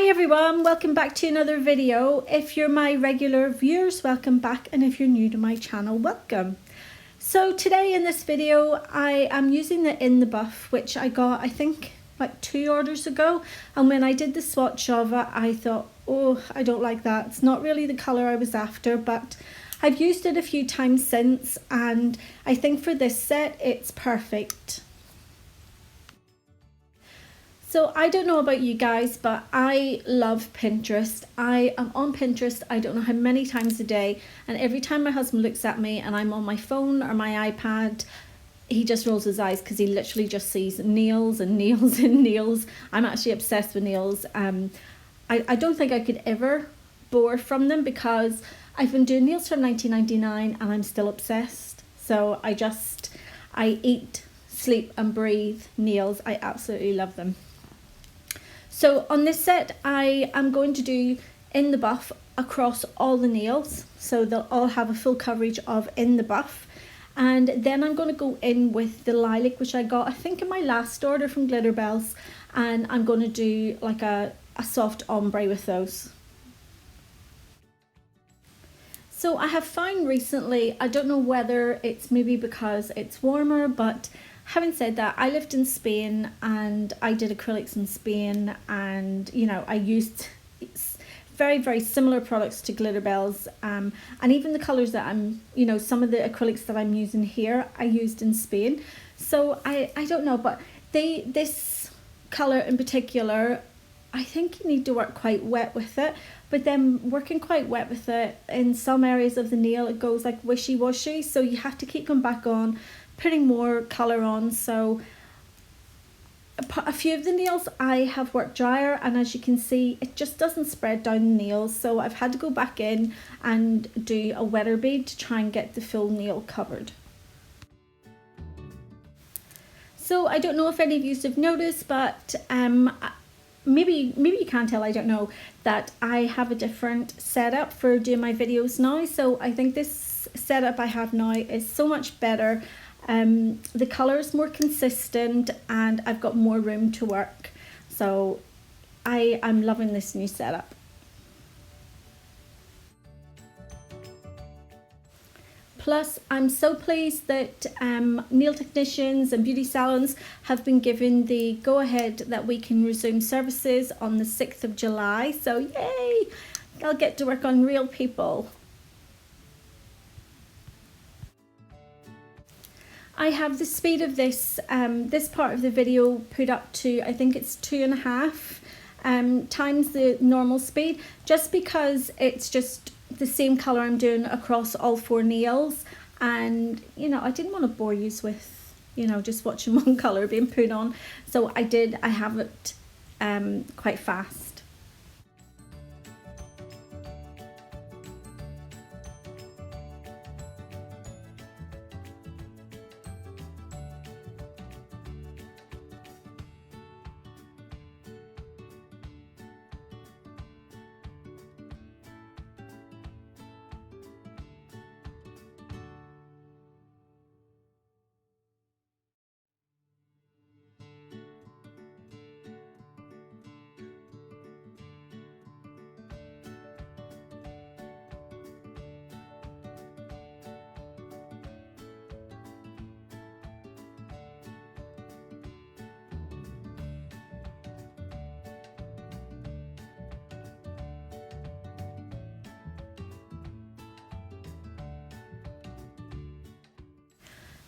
Hi everyone, welcome back to another video. If you're my regular viewers, welcome back, and if you're new to my channel, welcome. So today in this video I am using the In the Buff, which I got I think like 2 orders ago, and when I did the swatch of it I thought, oh, I don't like that. It's not really the colour I was after, but I've used it a few times since and I think for this set it's perfect. So I don't know about you guys, but I love Pinterest. I am on Pinterest, I don't know how many times a day, and every time my husband looks at me and I'm on my phone or my iPad, he just rolls his eyes because he literally just sees nails and nails and nails. I'm actually obsessed with nails. I don't think I could ever bore from them because I've been doing nails from 1999 and I'm still obsessed. So I eat, sleep and breathe nails. I absolutely love them. So on this set I am going to do In the Buff across all the nails, so they'll all have a full coverage of In the Buff, and then I'm going to go in with the Lilac, which I got I think in my last order from Glitterbels, and I'm going to do like a soft ombre with those. So I have found recently, I don't know whether it's maybe because it's warmer, but having said that, I lived in Spain and I did acrylics in Spain, and you know, I used very similar products to Glitterbels, and even the colours that some of the acrylics that I'm using here I used in Spain. So I don't know, but this colour in particular, I think you need to work quite wet with it, but then working quite wet with it in some areas of the nail it goes like wishy-washy, so you have to keep them back on, putting more colour on. So a few of the nails I have worked drier, and as you can see it just doesn't spread down the nails, so I've had to go back in and do a wetter bead to try and get the full nail covered. So I don't know if any of you have noticed, but maybe you can't tell, I don't know, that I have a different setup for doing my videos now. So I think this setup I have now is so much better. The colour is more consistent and I've got more room to work, so I'm loving this new setup. Plus I'm so pleased that nail technicians and beauty salons have been given the go ahead that we can resume services on the 6th of July, so yay, I'll get to work on real people. I have the speed of this part of the video put up to, I think it's 2.5 times the normal speed, just because it's just the same colour I'm doing across all 4 nails, and you know, I didn't want to bore you with, you know, just watching one colour being put on, so I have it quite fast.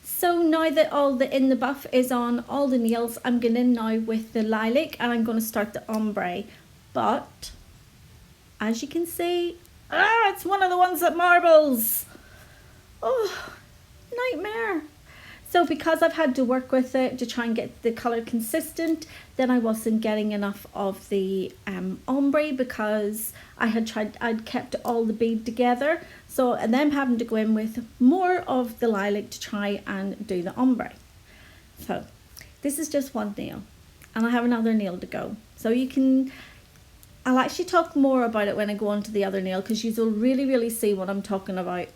So now that all the In the Buff is on all the nails, I'm going in now with the Lilac and I'm going to start the ombre. But as you can see, it's one of the ones that marbles. Oh, nightmare. So because I've had to work with it to try and get the colour consistent, then I wasn't getting enough of the ombre because I'd kept all the bead together. So, and then having to go in with more of the Lilac to try and do the ombre. So this is just one nail and I have another nail to go. So I'll actually talk more about it when I go on to the other nail, because you'll really see what I'm talking about.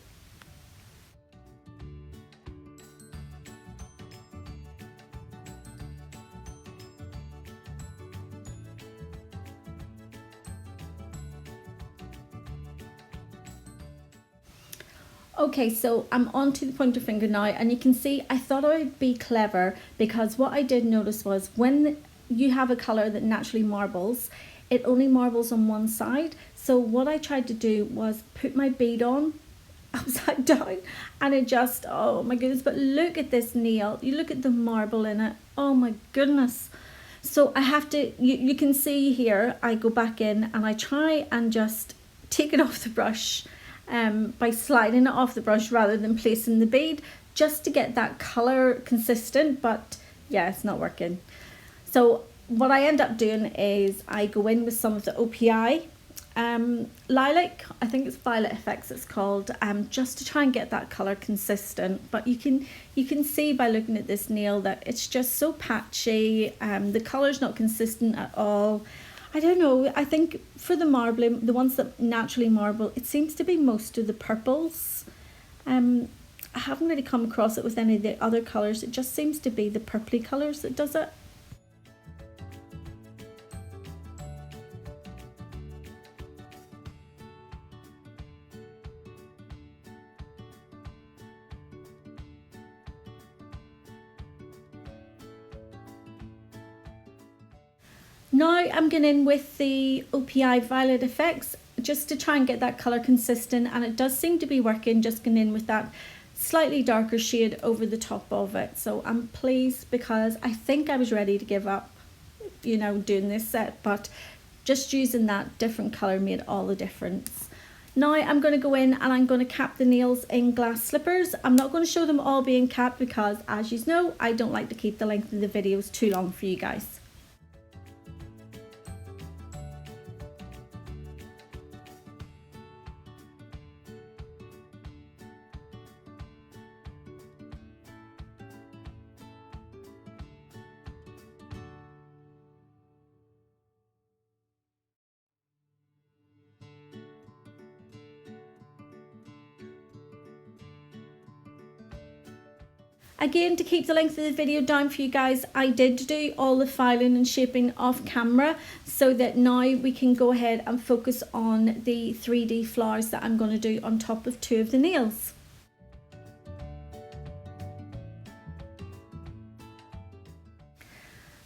Okay, so I'm on to the pointer finger now, and you can see I thought I would be clever, because what I did notice was when you have a colour that naturally marbles, it only marbles on one side. So what I tried to do was put my bead on upside down, and it just, oh my goodness, but look at this nail. You look at the marble in it. Oh my goodness. So I have to, you can see here, I go back in and I try and just take it off the brush by sliding it off the brush rather than placing the bead, just to get that colour consistent, but yeah, it's not working. So what I end up doing is I go in with some of the OPI Lilac, I think it's Violet Effects it's called, just to try and get that colour consistent. But you can see by looking at this nail that it's just so patchy, the colour's not consistent at all. I don't know, I think for the marbling, the ones that naturally marble, it seems to be most of the purples. I haven't really come across it with any of the other colours, it just seems to be the purpley colours that does it. Now I'm going in with the OPI Violet Effects just to try and get that colour consistent, and it does seem to be working, just going in with that slightly darker shade over the top of it. So I'm pleased, because I think I was ready to give up, you know, doing this set, but just using that different colour made all the difference. Now I'm going to go in and I'm going to cap the nails in glass slippers. I'm not going to show them all being capped because, as you know, I don't like to keep the length of the videos too long for you guys. Again, to keep the length of the video down for you guys, I did do all the filing and shaping off camera, so that now we can go ahead and focus on the 3D flowers that I'm going to do on top of two of the nails.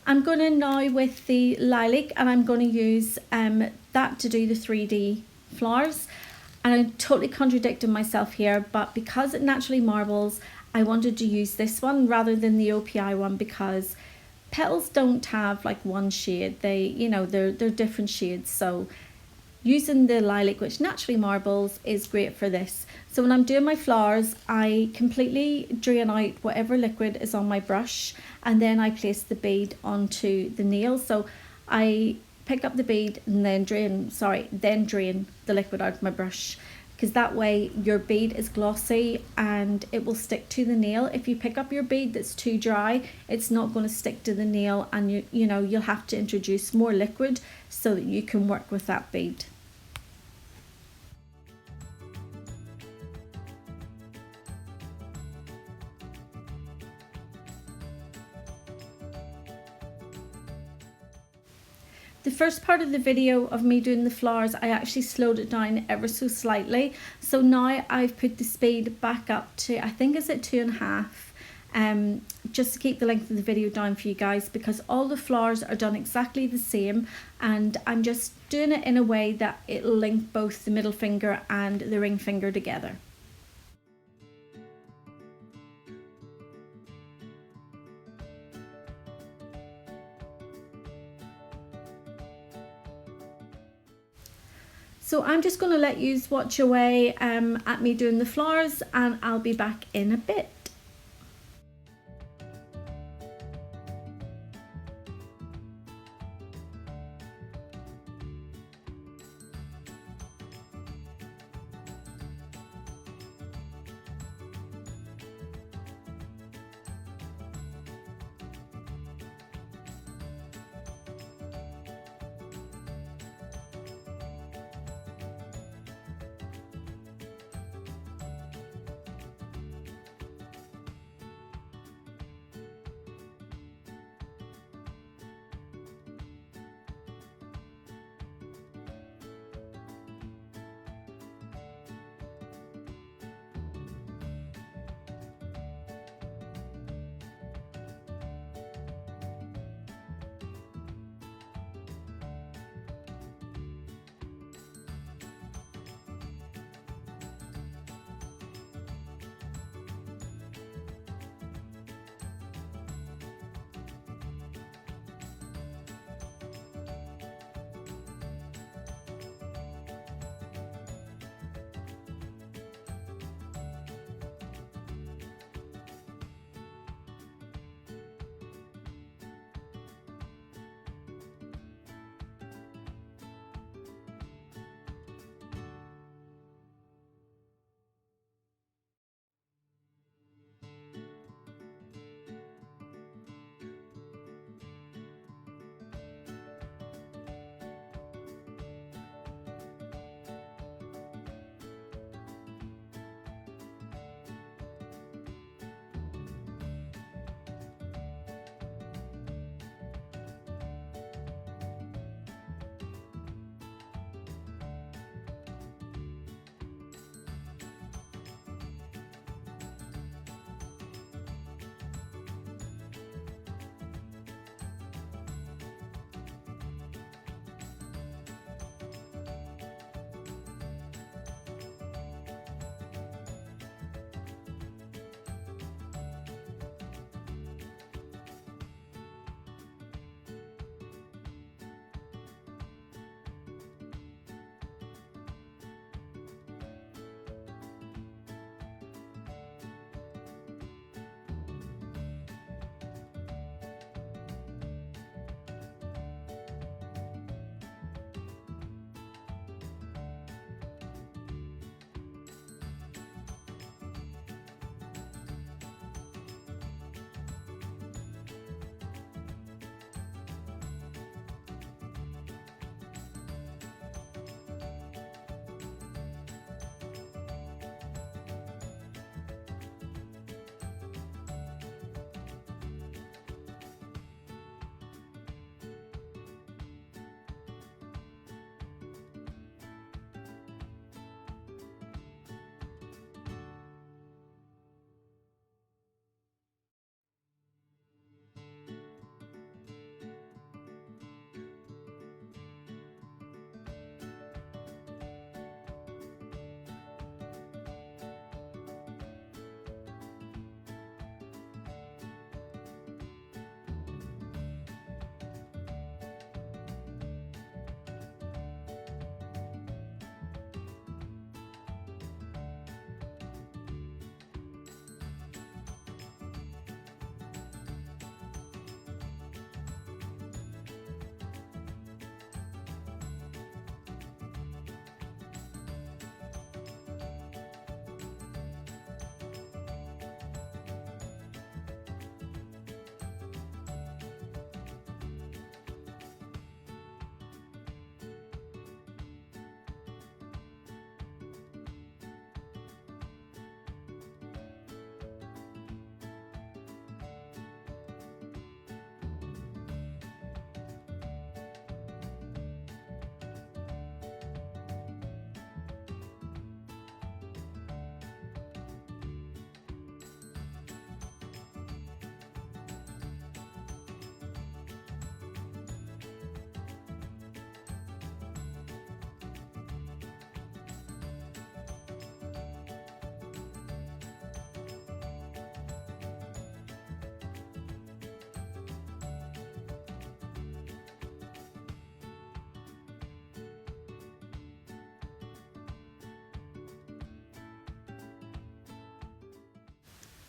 I'm going to now with the Lilac, and I'm going to use that to do the 3D flowers. And I'm totally contradicting myself here, but because it naturally marbles, I wanted to use this one rather than the OPI one, because petals don't have like one shade. They, you know, they're different shades. So using the Lilac, which naturally marbles, is great for this. So when I'm doing my flowers, I completely drain out whatever liquid is on my brush, and then I place the bead onto the nail. So I pick up the bead and then drain the liquid out of my brush, because that way your bead is glossy and it will stick to the nail. If you pick up your bead that's too dry, it's not going to stick to the nail, and you know, you'll have to introduce more liquid so that you can work with that bead. The first part of the video of me doing the flowers, I actually slowed it down ever so slightly. So now I've put the speed back up to, I think it's at 2.5, just to keep the length of the video down for you guys, because all the flowers are done exactly the same, and I'm just doing it in a way that it'll link both the middle finger and the ring finger together. So I'm just going to let you watch away at me doing the flowers, and I'll be back in a bit.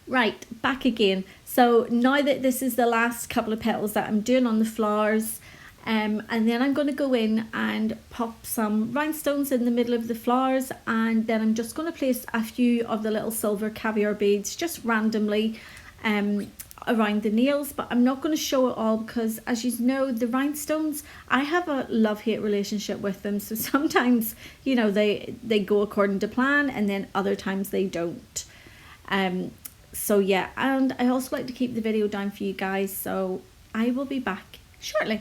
Right, back again. So now that this is the last couple of petals that I'm doing on the flowers, and then I'm going to go in and pop some rhinestones in the middle of the flowers, and then I'm just going to place a few of the little silver caviar beads just randomly around the nails, but I'm not going to show it all because, as you know, the rhinestones, I have a love-hate relationship with them. So sometimes, you know, they go according to plan, and then other times they don't. So yeah, and I also like to keep the video down for you guys, so I will be back shortly.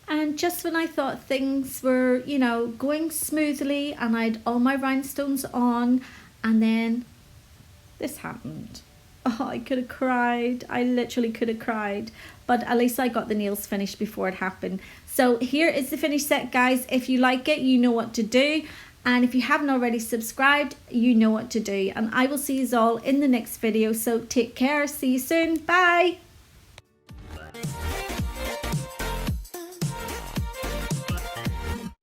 And just when I thought things were, you know, going smoothly and I had all my rhinestones on, and then this happened. Oh, I could have cried. I literally could have cried. But at least I got the nails finished before it happened. So here is the finished set, guys. If you like it, you know what to do. And if you haven't already subscribed, you know what to do. And I will see you all in the next video. So take care. See you soon. Bye.